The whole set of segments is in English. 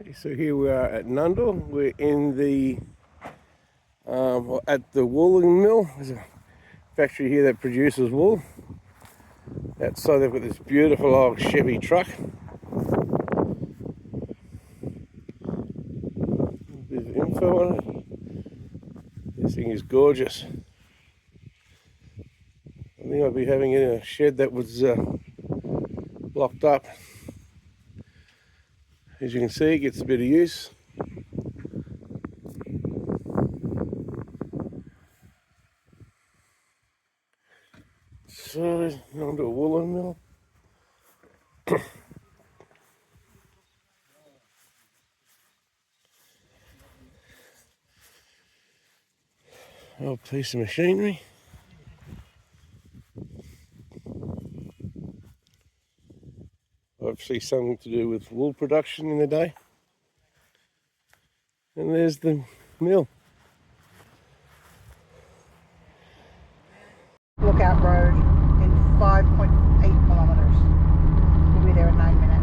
So here we are at Nundle. We're in the at the wooling mill. There's a factory here that produces wool. Outside they've got this beautiful old Chevy truck. A bit of info on it. This thing is gorgeous. I think I'll be having it in a shed that was blocked up. As you can see, it gets a bit of use. So, onto a woolen mill. Old piece of machinery. Obviously something to do with wool production in the day. And there's the mill. Lookout Road in 5.8 kilometres. We'll be there in 9 minutes.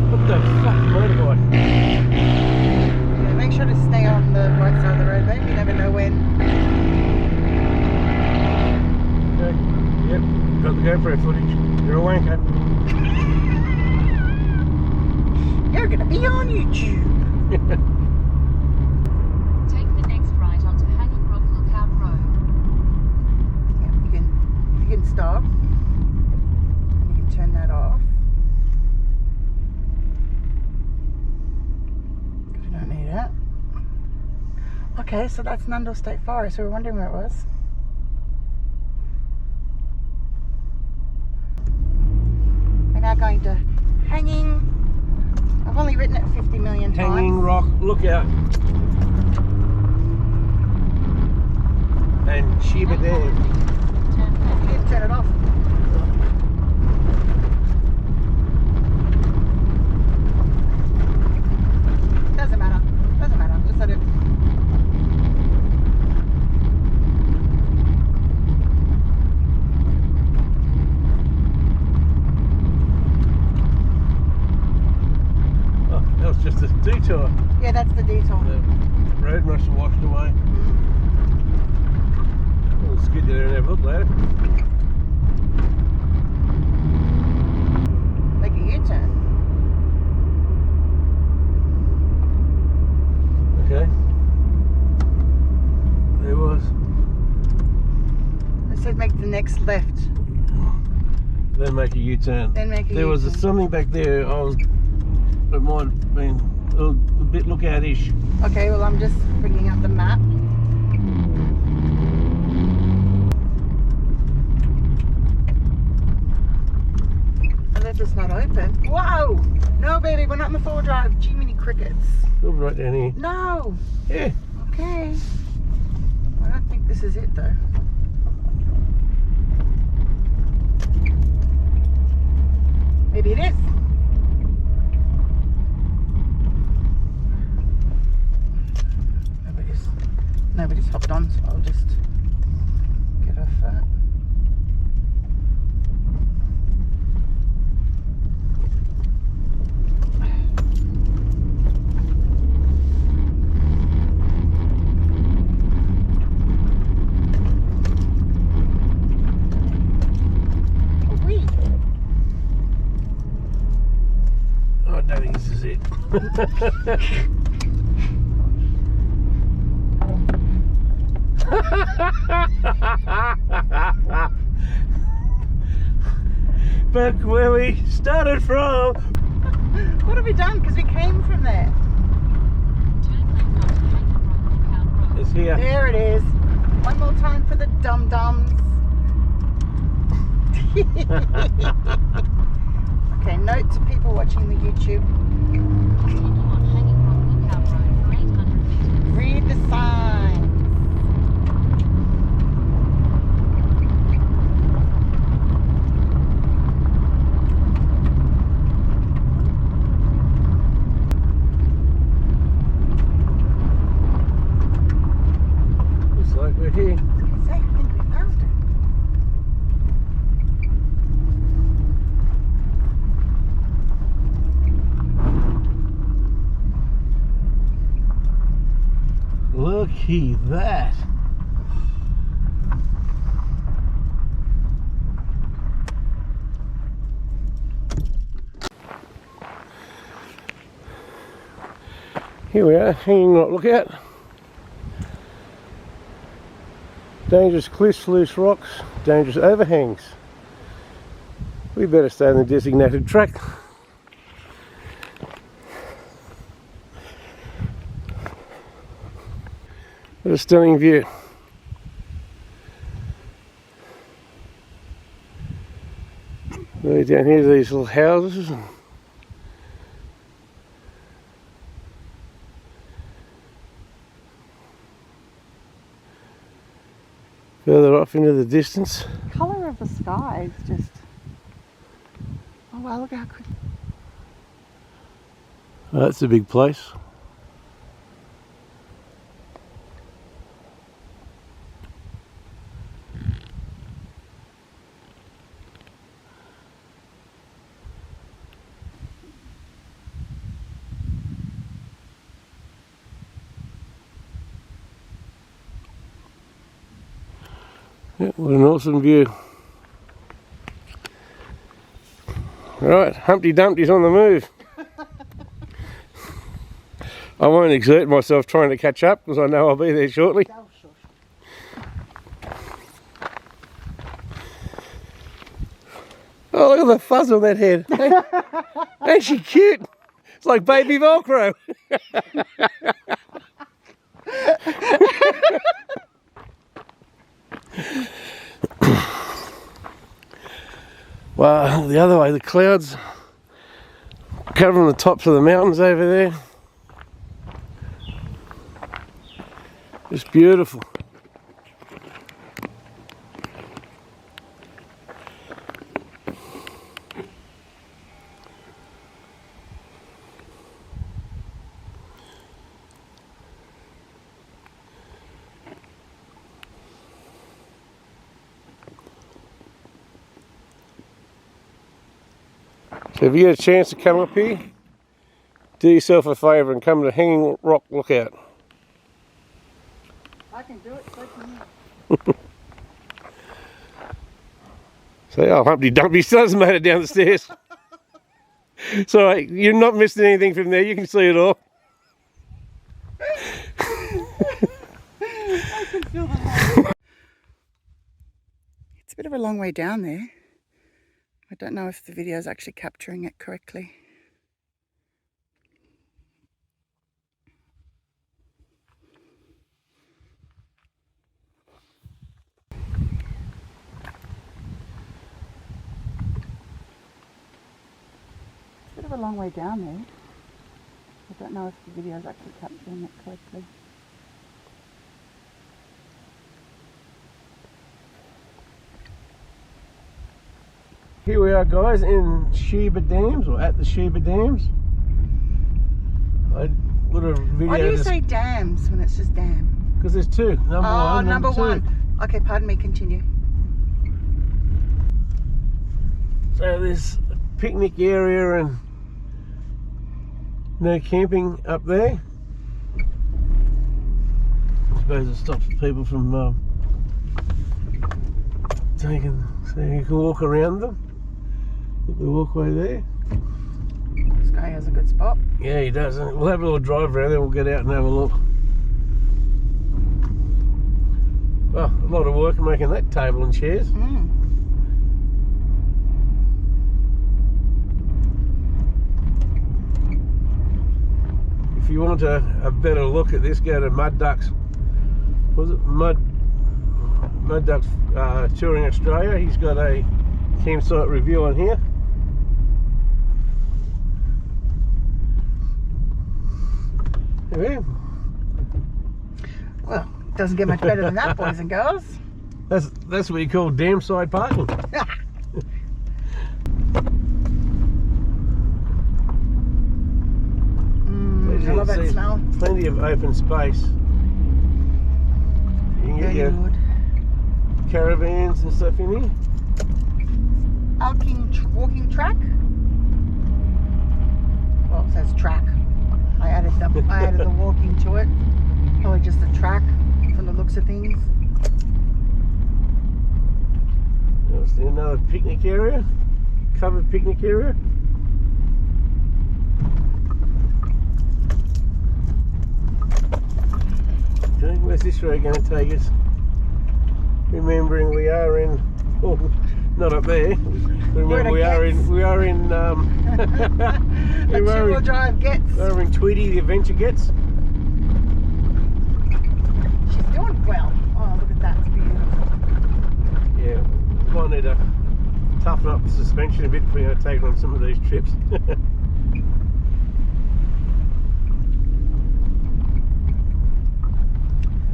What the fuck, motorbike? Yeah, make sure to stay on the right side of the road, babe. You never know when. Okay, yep, got the GoPro footage. You're a wanker. You're gonna be on YouTube. Take the next right onto Hanging Rock Lookout Road. Yeah, you can stop. And you can turn that off. You don't need it. Okay, so that's Nundle State Forest. We were wondering where it was. We're now going to Hanging. I've only written it 50 million times. Hanging Rock Lookout. And Sheba Dam. You need to turn it off. Doesn't matter. Doesn't matter. Just let it. Oh, that was just a detour. Yeah, that's the detour. The road must have washed away. We'll skid there and have a look later. Make a U-turn. Okay. There was. It said make the next left. Then make a U-turn. Then make a There was U-turn. something back there. It might have been a bit lookout-ish. Okay, well I'm just bringing up the map. The left is not open. Whoa! No baby, we're not in the 4-drive. Gee, many crickets. It was right down here. No! Yeah. Okay. I don't think this is it though. Maybe it is. Nobody's hopped on, so I'll just get off that. Oh, I don't think this is it. Back where we started from. What have we done? Because we came from there. Turn left onto Hanging Rock Lookout Road. It's here. There it is. One more time for the dum-dums. Okay, note to people watching the YouTube. Continue on Hanging Rock Lookout Road for 800 meters. Read the signs. Gee, that. Here we are, hanging rock lookout. Dangerous cliffs, loose rocks, dangerous overhangs. We better stay on the designated track. What a stunning view. Way down here, these little houses. Further off into the distance. The colour of the sky is just... Oh wow, look how quick. Oh, that's a big place. Yeah, what an awesome view. Right, Humpty Dumpty's on the move. I won't exert myself trying to catch up because I know I'll be there shortly. Oh, look at the fuzz on that head. Ain't she cute? It's like baby Velcro. Well, the other way, the clouds covering the tops of the mountains over there. It's beautiful. So if you get a chance to come up here, do yourself a favour and come to Hanging Rock Lookout. I can do it, so can you. So, oh, Humpty Dumpty still hasn't made it down the stairs. So you're not missing anything from there, you can see it all. I can feel the light. It's a bit of a long way down there. I don't know if the video is actually capturing it correctly. It's a bit of a long way down there. I don't know if the video is actually capturing it correctly. Here we are, guys, in Sheba Dams, or at the Sheba Dams. I would have videoed. Why do you say dams when it's just dam? Because there's two. Number one. Number two. one. Okay, pardon me, continue. So there's a picnic area and no camping up there. I suppose it stops people from taking, so you can walk around them. Look at the walkway there. This guy has a good spot. Yeah, he does. We'll have a little drive around there, we'll get out and have a look. Well, a lot of work making that table and chairs. Mm. If you want a better look at this, go to Mud Ducks. Was it Mud Ducks Touring Australia? He's got a campsite review on here. Yeah. Well, it doesn't get much better than that, boys and girls. That's what you call dam side parking. I love that smell. Plenty of open space. You can get your caravans and stuff in here. Walking track. Well, it says track. I added the walking to it. Probably just a track from the looks of things. There's another picnic area, covered picnic area. Okay, where's this road going to take us? Remembering we are in, oh, not up there. Remember we are in A two-wheel drive gets. we're in Tweedy, the adventure gets. She's doing well. Oh, look at that, it's beautiful. Yeah, might need to toughen up the suspension a bit if we're going to take her on some of these trips.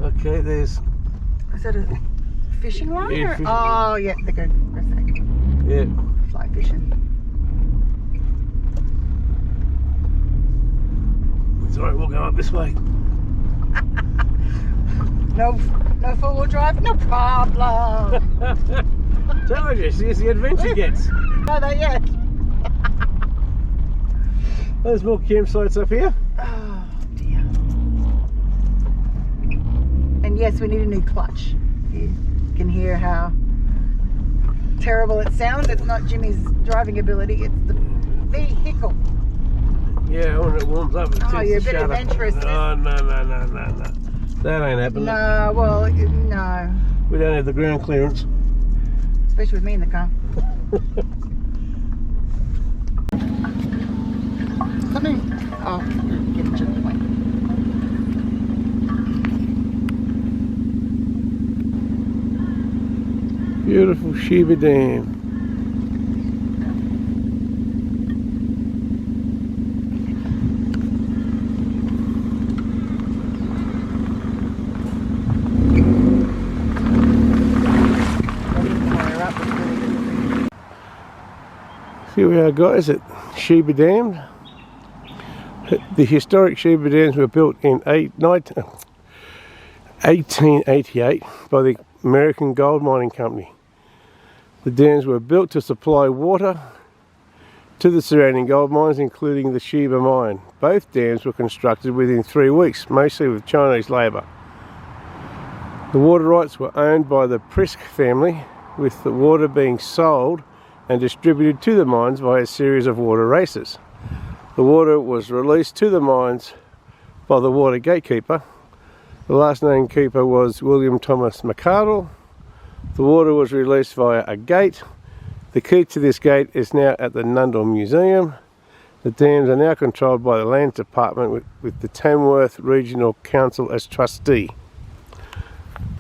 Okay, there's. Is that a fishing line? Yeah, or? fishing. Oh, yeah, they're good for a sec. Yeah. Fly fishing. It's alright, we'll go up this way. No four-wheel drive, no problem. Told you, she's the adventure gets. No, not yet. There's more campsites up here. Oh dear. And yes, we need a new clutch. You can hear how terrible it sounds. It's not Jimmy's driving ability, it's the vehicle. Yeah, when it warms up, it tends Oh, you're a to bit shut up. adventurous. Oh, no. That ain't happening. No, well, no. We don't have the ground clearance. Especially with me in the car. Something. Oh, get to the point. Beautiful Sheba Dam. Here we are, guys, at Sheba Dam. The historic Sheba Dams were built in 1888 by the American Gold Mining Company. The dams were built to supply water to the surrounding gold mines, including the Sheba mine. Both dams were constructed within 3 weeks, mostly with Chinese labour. The water rights were owned by the Prisk family, with the water being sold and distributed to the mines via a series of water races. The water was released to the mines by the water gatekeeper. The last named keeper was William Thomas McArdle. The water was released via a gate. The key to this gate is now at the Nundle Museum. The dams are now controlled by the Lands Department with the Tamworth Regional Council as trustee.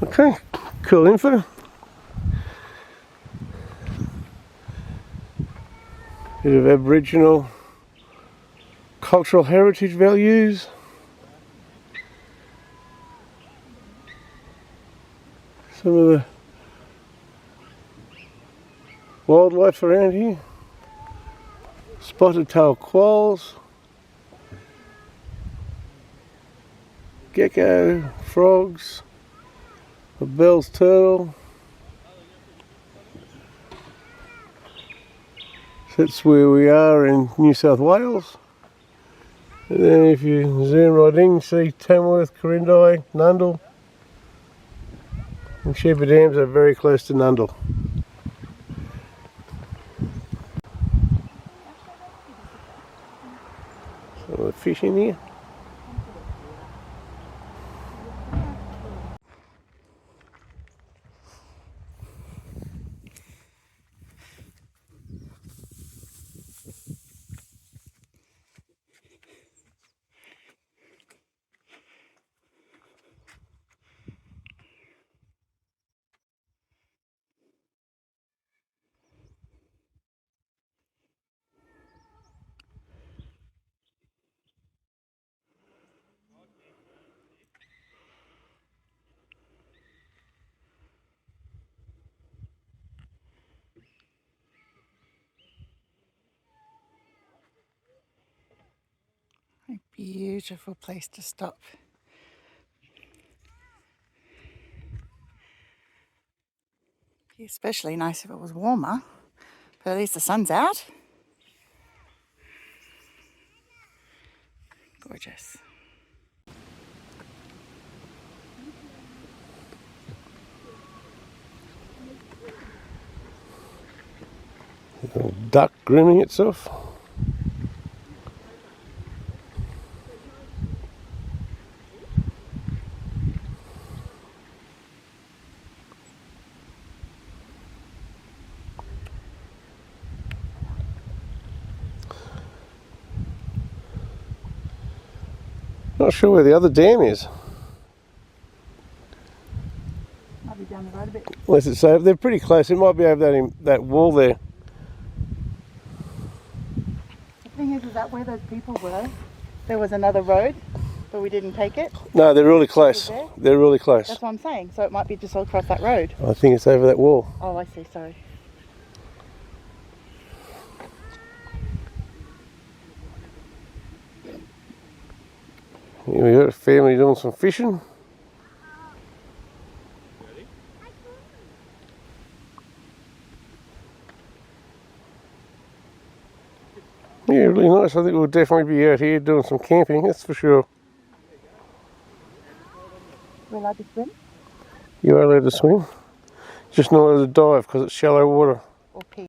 Okay, cool info. Bit of Aboriginal cultural heritage values. Some of the wildlife around here. Spotted tail quolls, gecko, frogs, a Bell's turtle. That's where we are in New South Wales. And then if you zoom right in, you see Tamworth, Corindai, Nundle. And Sheba Dams are very close to Nundle. Some of the fish in here. A beautiful place to stop. Be especially nice if it was warmer, but at least the sun's out. Gorgeous. Little duck grooming itself. Not sure where the other dam is. I'll be down the road a bit. Unless it's over, they're pretty close. It might be over that wall there. The thing is that where those people were, there was another road, but we didn't take it. No, they're really close. They're really close. That's what I'm saying. So it might be just all across that road. I think it's over that wall. Oh, I see. Sorry. Here we got a family doing some fishing. Yeah, really nice. I think we'll definitely be out here doing some camping, that's for sure. We're allowed to swim You are allowed to swim. Just not allowed to dive because it's shallow water. or pee?